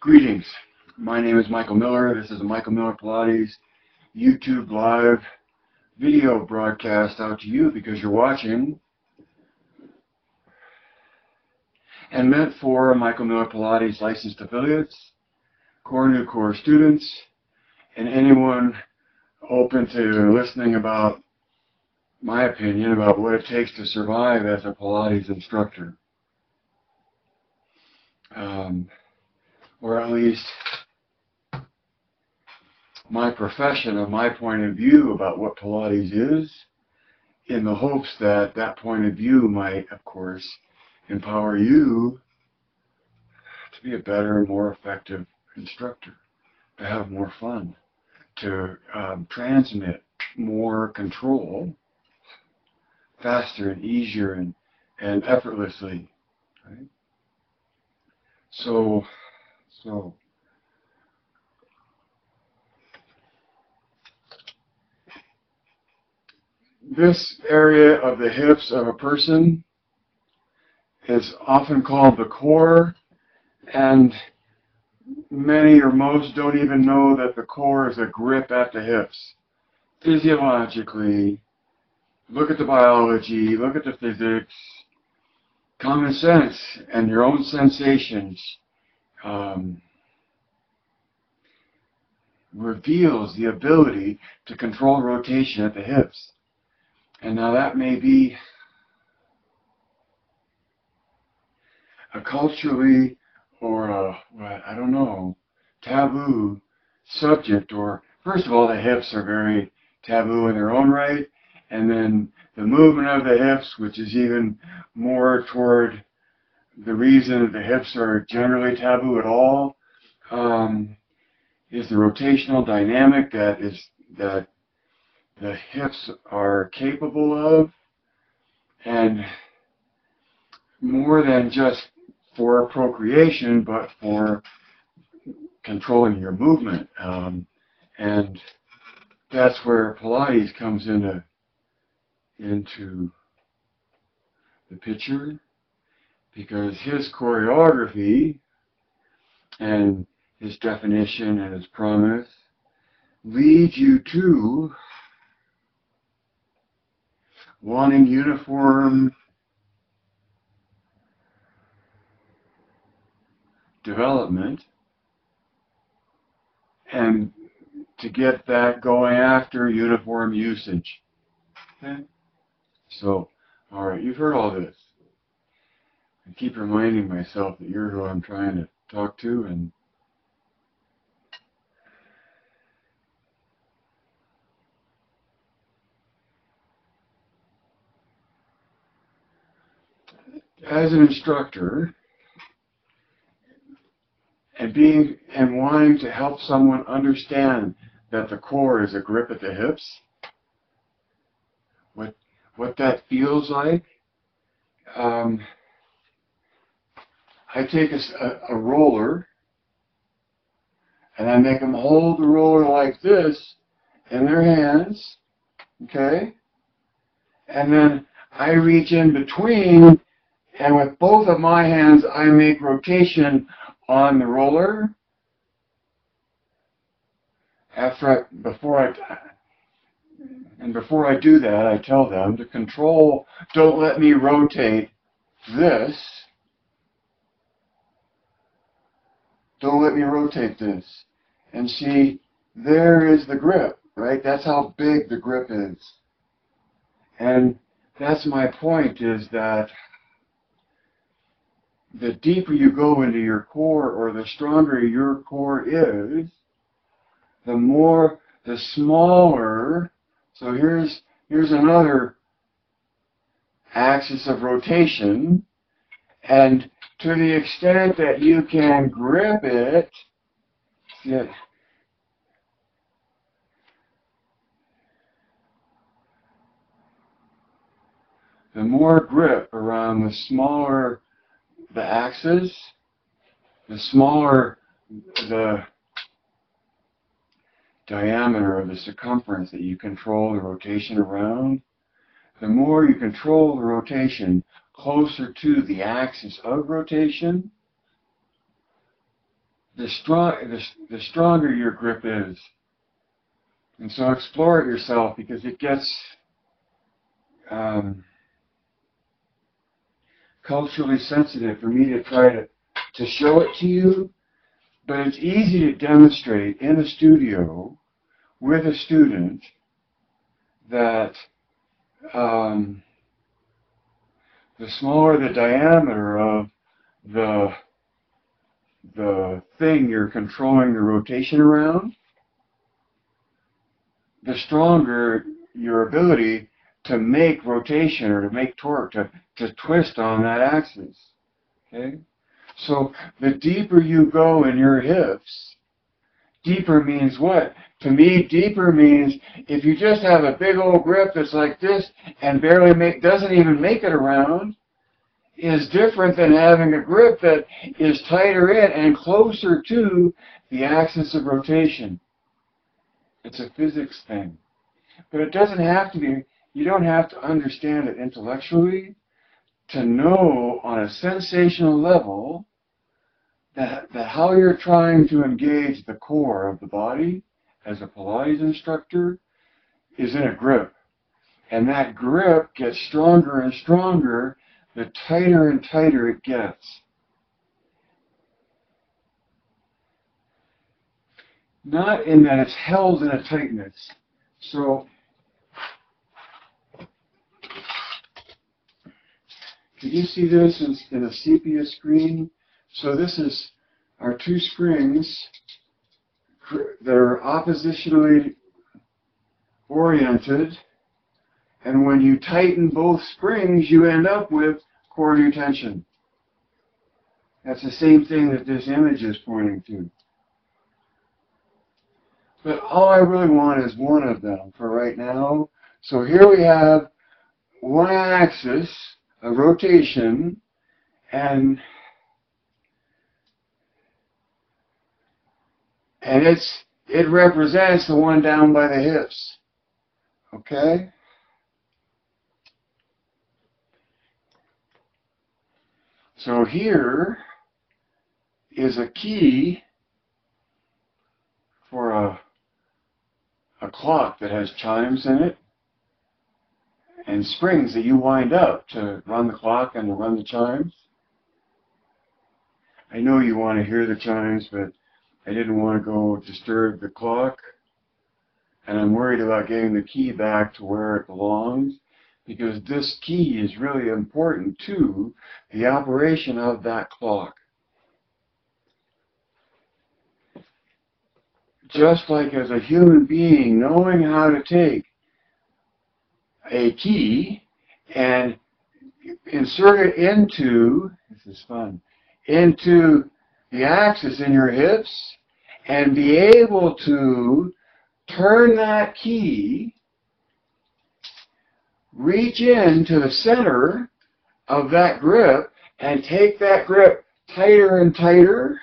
Greetings. My name is Michael Miller. This is a Michael Miller Pilates YouTube live video broadcast out to you because you're watching, and meant for Michael Miller Pilates licensed affiliates, core new core students, and anyone open to listening about my opinion about what it takes to survive as a Pilates instructor. Or at least my profession of my point of view about what Pilates is, in the hopes that that point of view might, of course, empower you to be a better and more effective instructor, to have more fun, to transmit more control faster and easier and effortlessly, right? So this area of the hips of a person is often called the core, and many or most don't even know that the core is a grip at the hips. Physiologically, look at the biology, look at the physics, common sense, and your own sensations reveals the ability to control rotation at the hips. And now that may be a culturally or I don't know, taboo subject, or first of all, the hips are very taboo in their own right, and then the movement of the hips, which is even more toward the reason that the hips are generally taboo at all, is the rotational dynamic that the hips are capable of, and more than just for procreation, but for controlling your movement. And that's where Pilates comes into the picture, because his choreography and his definition and his promise lead you to wanting uniform development, and to get that going after uniform usage. Okay? So, alright, you've heard all this. I keep reminding myself that you're who I'm trying to talk to, and as an instructor, and wanting to help someone understand that the core is a grip at the hips, what that feels like, I take a roller and I make them hold the roller like this in their hands, okay? And then I reach in between, and with both of my hands I make rotation on the roller. Before I do that, I tell them to control, don't let me rotate this. Don't let me rotate this. And see, there is the grip, right? That's how big the grip is. And that's my point, is that the deeper you go into your core, or the stronger your core is, the smaller. So here's another axis of rotation, and to the extent that you can grip it, the more grip around the smaller the axis, the smaller the diameter of the circumference that you control the rotation around, the more you control the rotation closer to the axis of rotation, the stronger your grip is. And so explore it yourself, because it gets culturally sensitive for me to try to show it to you, but it's easy to demonstrate in a studio with a student that the smaller the diameter of the thing you're controlling the rotation around, the stronger your ability to make rotation or to make torque, to twist on that axis. Okay? So the deeper you go in your hips, deeper means what? To me, deeper means if you just have a big old grip that's like this and barely doesn't even make it around, is different than having a grip that is tighter in and closer to the axis of rotation. It's a physics thing. But it doesn't have to be, you don't have to understand it intellectually to know on a sensational level that how you're trying to engage the core of the body as a Pilates instructor is in a grip. And that grip gets stronger and stronger the tighter and tighter it gets. Not in that it's held in a tightness. So, can you see this in a sepia screen? So this is our two springs that are oppositionally oriented. And when you tighten both springs, you end up with core tension. That's the same thing that this image is pointing to. But all I really want is one of them for right now. So here we have one axis, a rotation, and it represents the one down by the hips. Okay? So here is a key for a clock that has chimes in it and springs that you wind up to run the clock and to run the chimes. I know you want to hear the chimes, but I didn't want to go disturb the clock. And I'm worried about getting the key back to where it belongs, because this key is really important to the operation of that clock. Just like as a human being, knowing how to take a key and insert it into, this is fun, into the axis in your hips and be able to turn that key, reach into the center of that grip and take that grip tighter and tighter,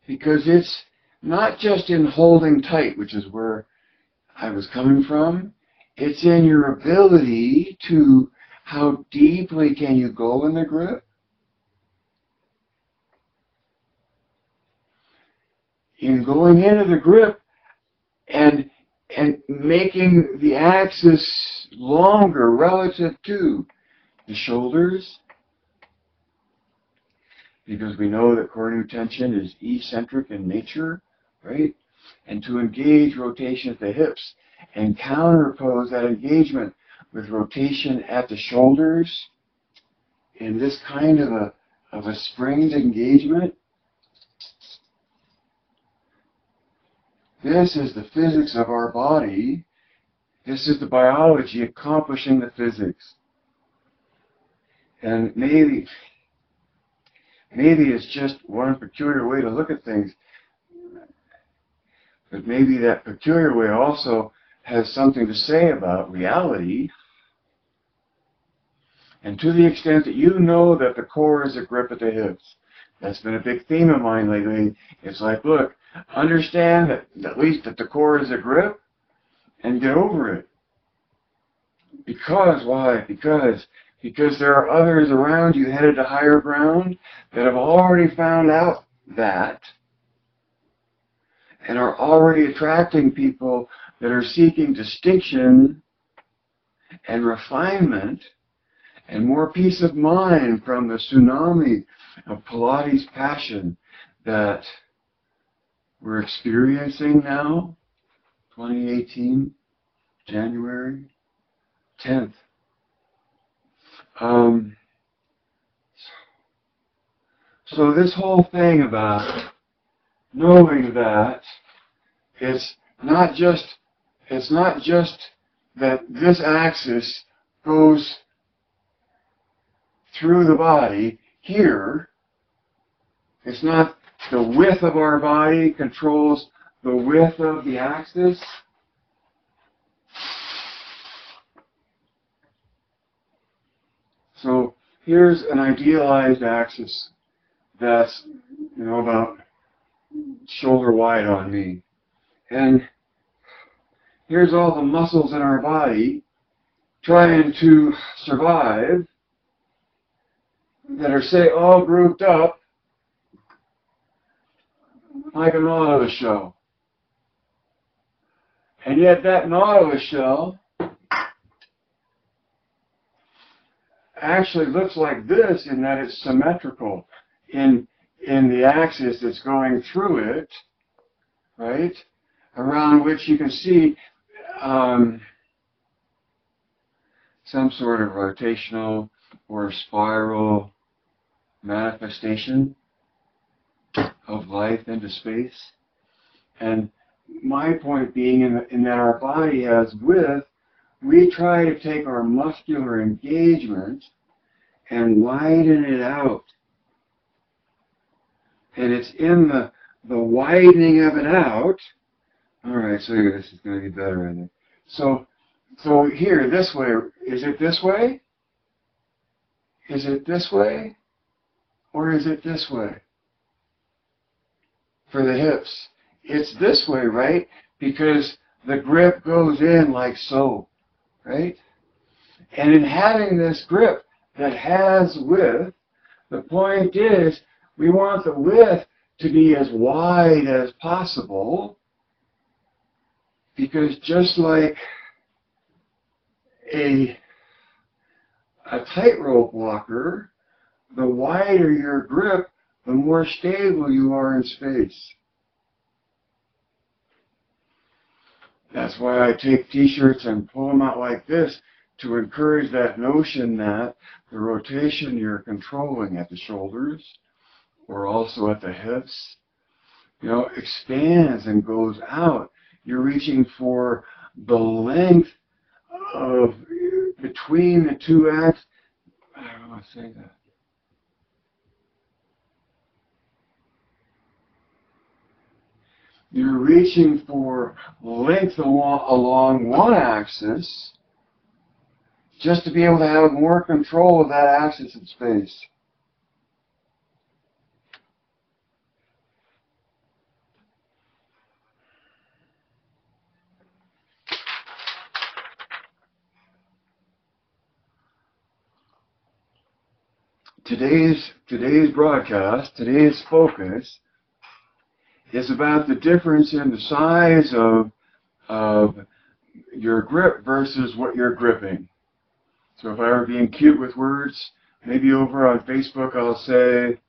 because it's not just in holding tight, which is where I was coming from. It's in your ability to, how deeply can you go in the grip? In going into the grip and making the axis longer relative to the shoulders, because we know that core tension is eccentric in nature, right? And to engage rotation at the hips and counterpose that engagement with rotation at the shoulders in this kind of a springed engagement. This is the physics of our body. This is the biology accomplishing the physics. And maybe it's just one peculiar way to look at things. But maybe that peculiar way also has something to say about reality. And to the extent that you know that the core is a grip at the hips, that's been a big theme of mine lately. It's like, look, understand that at least that the core is a grip and get over it. Because, why? Because there are others around you headed to higher ground that have already found out that and are already attracting people that are seeking distinction and refinement and more peace of mind from the tsunami of Pilates passion that we're experiencing now, 2018, January 10th. So this whole thing about knowing that it's not just that this axis goes through the body here. It's not the width of our body controls the width of the axis. So here's an idealized axis that's, about shoulder wide on me. And here's all the muscles in our body trying to survive that are, say, all grouped up like a nautilus shell. And yet that nautilus shell actually looks like this in that it's symmetrical in the axis that's going through it, right? Around which you can see some sort of rotational or spiral manifestation of life into space. And my point being in that our body has width, we try to take our muscular engagement and widen it out. And it's in the widening of it out. All right, so this is going to be better, I think. So here, this way. Is it this way? Is it this way? Or is it this way? For the hips. It's this way, right? Because the grip goes in like so, right? And in having this grip that has width, the point is we want the width to be as wide as possible, because just like a tightrope walker, the wider your grip, the more stable you are in space. That's why I take t-shirts and pull them out like this to encourage that notion that the rotation you're controlling at the shoulders or also at the hips, expands and goes out. You're reaching for the length of between the two axes. I don't want to say that. You're reaching for length along one axis just to be able to have more control of that axis in space. Today's broadcast, today's focus is about the difference in the size of your grip versus what you're gripping. So if I were being cute with words, maybe over on Facebook I'll say,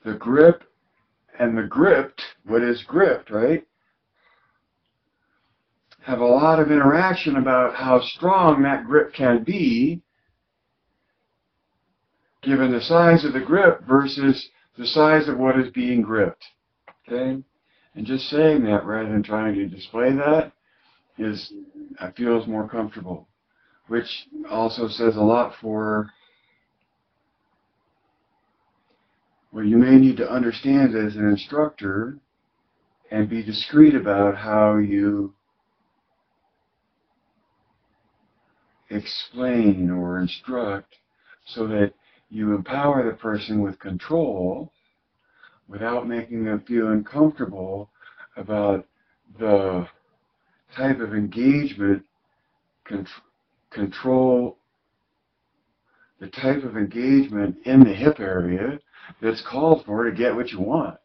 the grip and the gripped, what is gripped, right, have a lot of interaction about how strong that grip can be given the size of the grip versus the size of what is being gripped. Okay? And just saying that rather than trying to display that I feel is more comfortable, which also says a lot for what you may need to understand as an instructor and be discreet about how you explain or instruct so that you empower the person with control without making them feel uncomfortable about the type of engagement control the type of engagement in the hip area that's called for to get what you want.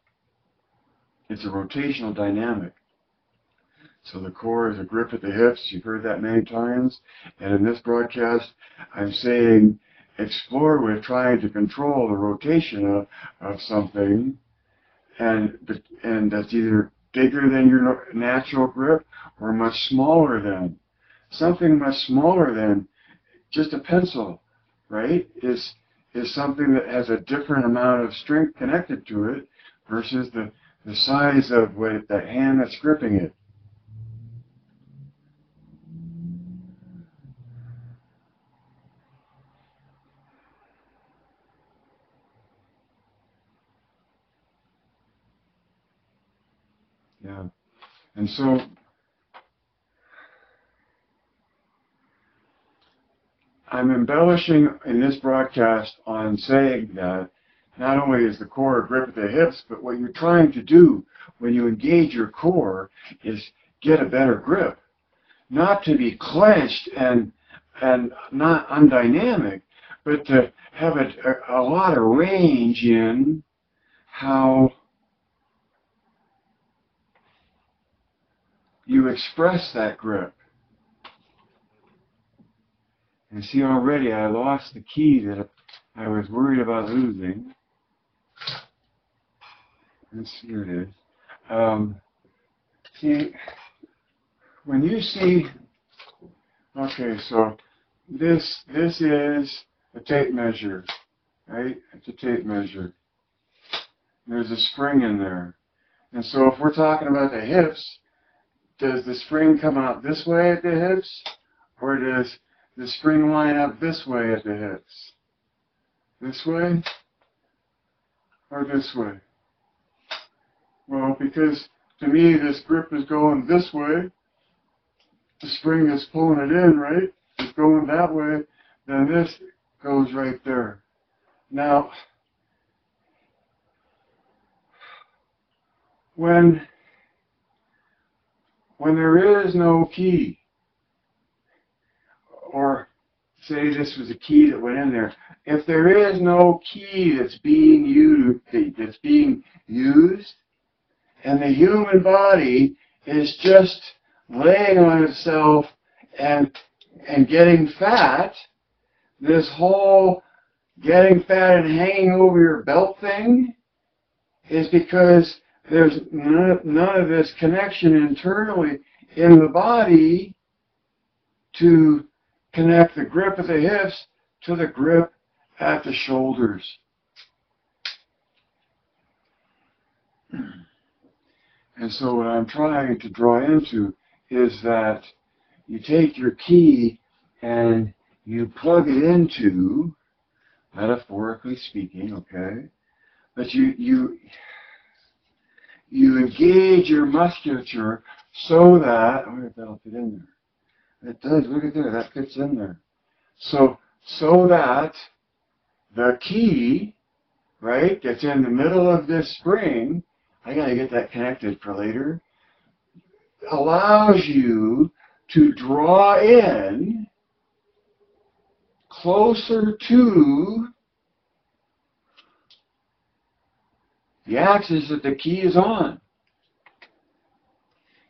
It's a rotational dynamic. So the core is a grip at the hips. You've heard that many times. And in this broadcast, I'm saying explore with trying to control the rotation of something, and that's either bigger than your natural grip or much smaller than. Something much smaller than just a pencil, right, is something that has a different amount of strength connected to it versus the size of the hand that's gripping it. Yeah. And so I'm embellishing in this broadcast on saying that not only is the core a grip at the hips, but what you're trying to do when you engage your core is get a better grip. Not to be clenched and not undynamic, but to have a lot of range in how you express that grip. And see, already I lost the key that I was worried about losing. Here it is. See, when you see, okay, so this is a tape measure, right? It's a tape measure. There's a spring in there. And so if we're talking about the hips, does the spring come out this way at the hips, or does the spring line up this way at the hips? This way or this way? Well, because to me this grip is going this way, the spring is pulling it in, right? It's going that way, then this goes right there. Now, when there is no key, or say this was a key that went in there, if there is no key that's being used, and the human body is just laying on itself and getting fat, this whole getting fat and hanging over your belt thing is because there's none of this connection internally in the body to connect the grip of the hips to the grip at the shoulders. And so what I'm trying to draw into is that you take your key and you plug it into, metaphorically speaking, okay, but you engage your musculature so that, I wonder if that'll fit in there. It does, look at there, that fits in there. So that the key, right, that's in the middle of this spring, I gotta get that connected for later, allows you to draw in closer to the axis that the key is on.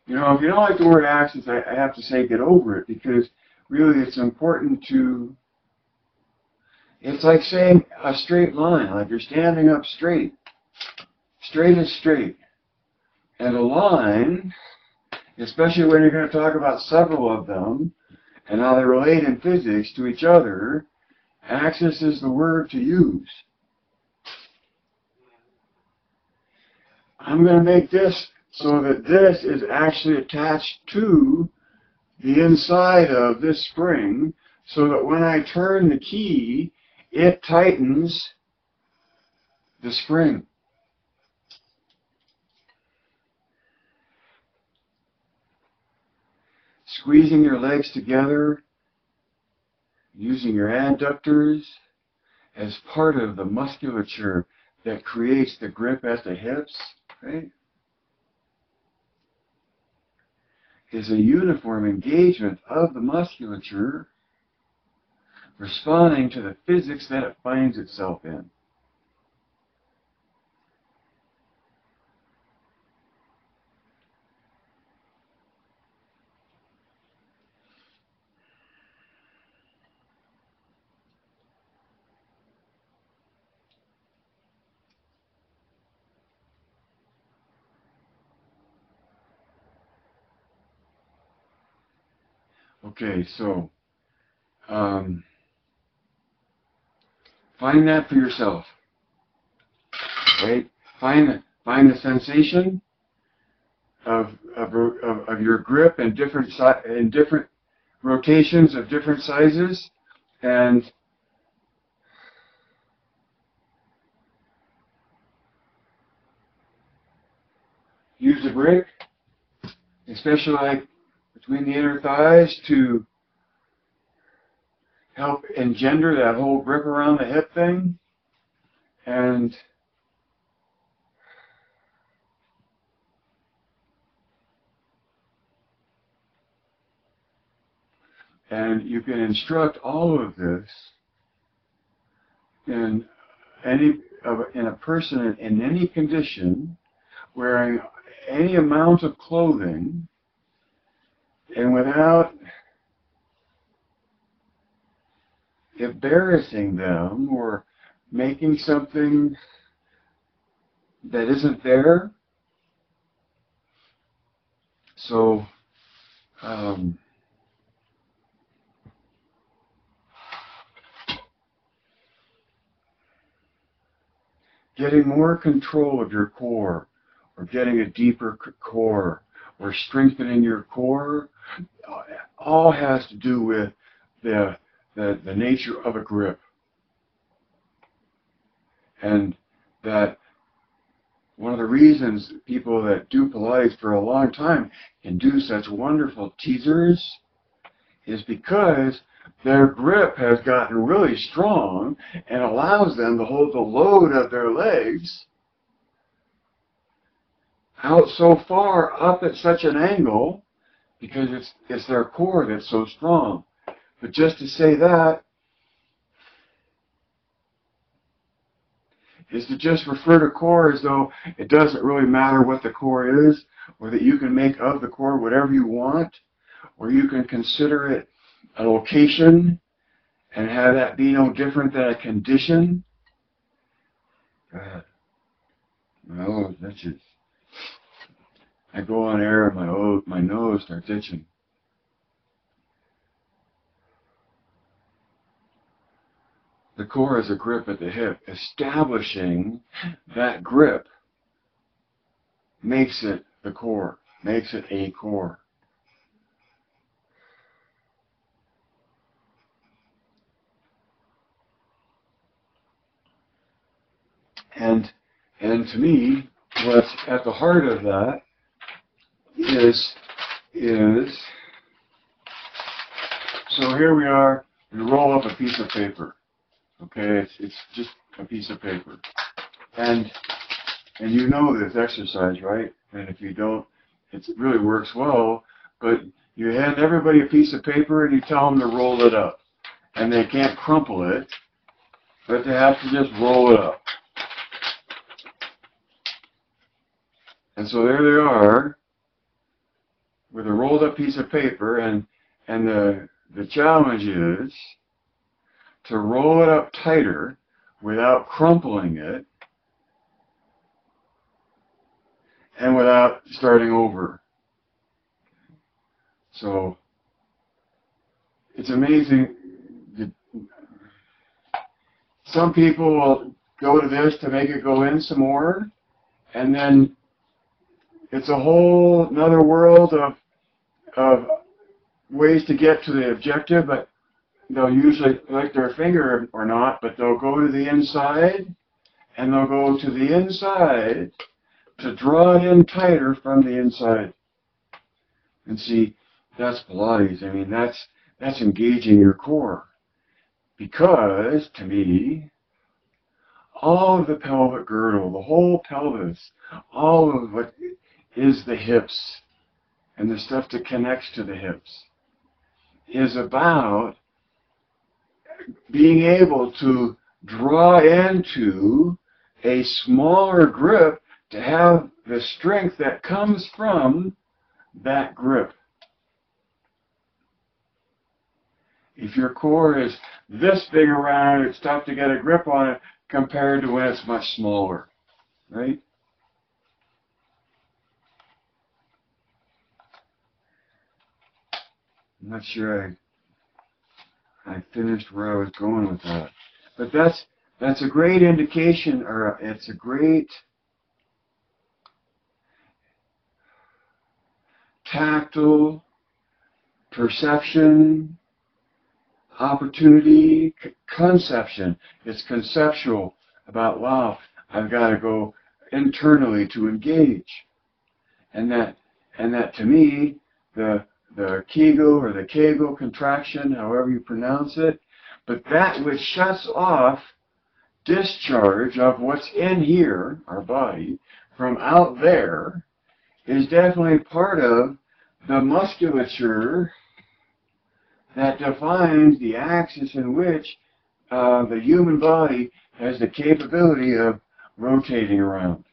You know, if you don't like the word axis, I have to say get over it, because really it's important to, it's like saying a straight line, like you're standing up straight. Straight is straight. And a line, especially when you're going to talk about several of them, and how they relate in physics to each other, axis is the word to use. I'm going to make this so that this is actually attached to the inside of this spring, so that when I turn the key, it tightens the spring. Squeezing your legs together, using your adductors as part of the musculature that creates the grip at the hips, right? is a uniform engagement of the musculature responding to the physics that it finds itself in. Okay, so find that for yourself, right? Find the sensation of your grip in different rotations of different sizes, and use the brick, especially like between the inner thighs, to help engender that whole grip around the hip thing. And you can instruct all of this in a person in any condition, wearing any amount of clothing, and without embarrassing them or making something that isn't there. So getting more control of your core, or getting a deeper core, or strengthening your core, all has to do with the nature of a grip. And that one of the reasons people that do Pilates for a long time can do such wonderful teasers is because their grip has gotten really strong and allows them to hold the load of their legs out so far up at such an angle, because it's their core that's so strong. But just to say that is to just refer to core as though it doesn't really matter what the core is, or that you can make of the core whatever you want, or you can consider it a location and have that be no different than a condition. Go ahead. No, that's just, I go on air and my nose starts itching. The core is a grip at the hip. Establishing that grip makes it the core, makes it a core. And to me, what's at the heart of that is so here we are. We roll up a piece of paper. Okay, it's just a piece of paper, and you know this exercise, right? And if you don't, it really works well. But you hand everybody a piece of paper and you tell them to roll it up, and they can't crumple it, but they have to just roll it up. And so there they are with a rolled up piece of paper, and the challenge is to roll it up tighter without crumpling it and without starting over. So it's amazing. Some people will go to this to make it go in some more, and then it's a whole another world of ways to get to the objective, but they'll usually lick their finger or not, but they'll go to the inside, and they'll go to the inside to draw it in tighter from the inside. And see, that's Pilates. I mean, that's engaging your core. Because, to me, all of the pelvic girdle, the whole pelvis, all of what is the hips and the stuff that connects to the hips is about being able to draw into a smaller grip to have the strength that comes from that grip. If your core is this big around, it's tough to get a grip on it compared to when it's much smaller, right? I'm not sure I finished where I was going with that. But that's a great indication, or it's a great tactile perception, opportunity, conception. It's conceptual about, wow, I've got to go internally to engage. And that to me, the Kegel or the Kegel contraction, however you pronounce it, but that which shuts off discharge of what's in here, our body, from out there, is definitely part of the musculature that defines the axis in which the human body has the capability of rotating around.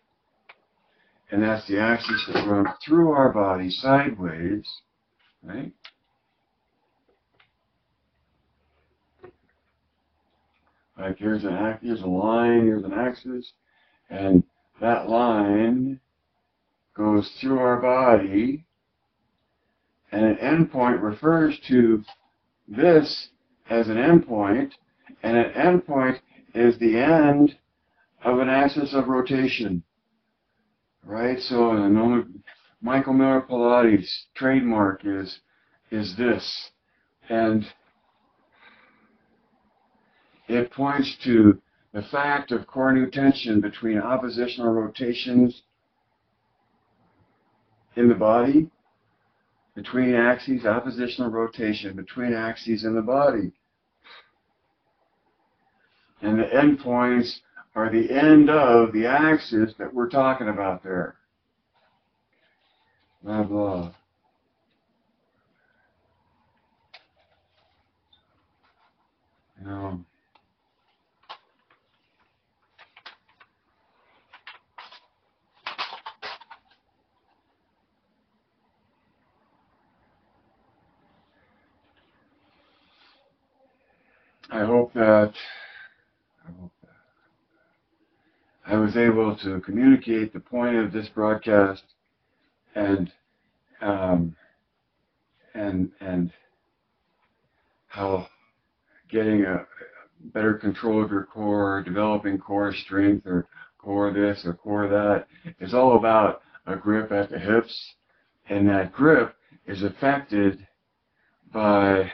And that's the axis that runs through our body sideways, right? Like here's a line, here's an axis, and that line goes through our body, and an endpoint refers to this as an endpoint, and an endpoint is the end of an axis of rotation, right? So Michael Miller-Pilates trademark is this, and it points to the fact of coordinate tension between oppositional rotations in the body, between axes, oppositional rotation between axes in the body. And the endpoints are the end of the axis that we're talking about there. Blah, blah. You know, I hope that I was able to communicate the point of this broadcast and how getting a better control of your core, developing core strength or core this or core that is all about a grip at the hips, and that grip is affected by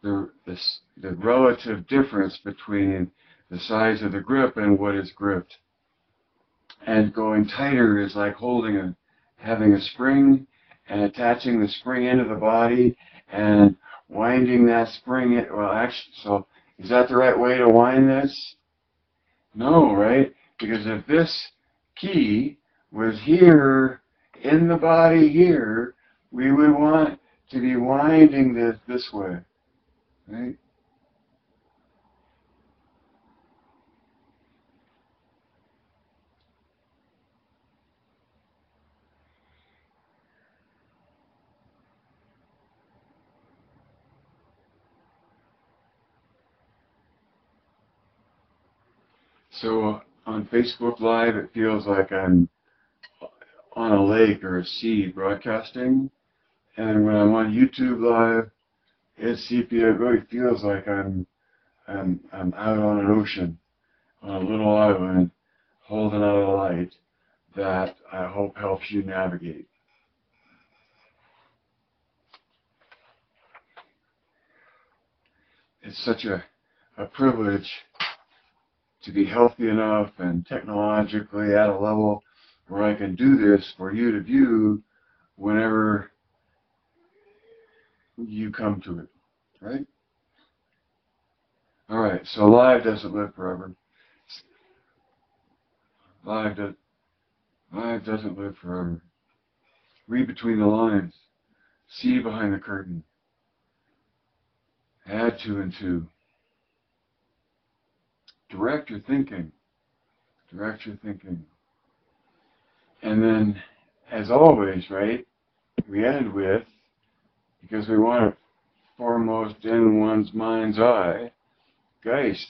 the relative difference between the size of the grip and what is gripped. And going tighter is like having a spring and attaching the spring into the body and winding that spring in. Well, actually, so is that the right way to wind this? No, right? Because if this key was here in the body here, we would want to be winding this way, right? So on Facebook Live, it feels like I'm on a lake or a sea broadcasting, and when I'm on YouTube Live, it really feels like I'm out on an ocean, on a little island, holding out a light that I hope helps you navigate. It's such a privilege to be healthy enough and technologically at a level where I can do this for you to view whenever you come to it, right? All right, so live doesn't live forever. Live Life doesn't live forever. Read between the lines. See behind the curtain. Add two and two. Direct your thinking. Direct your thinking. And then, as always, right, we end with, because we want it foremost in one's mind's eye, Geist.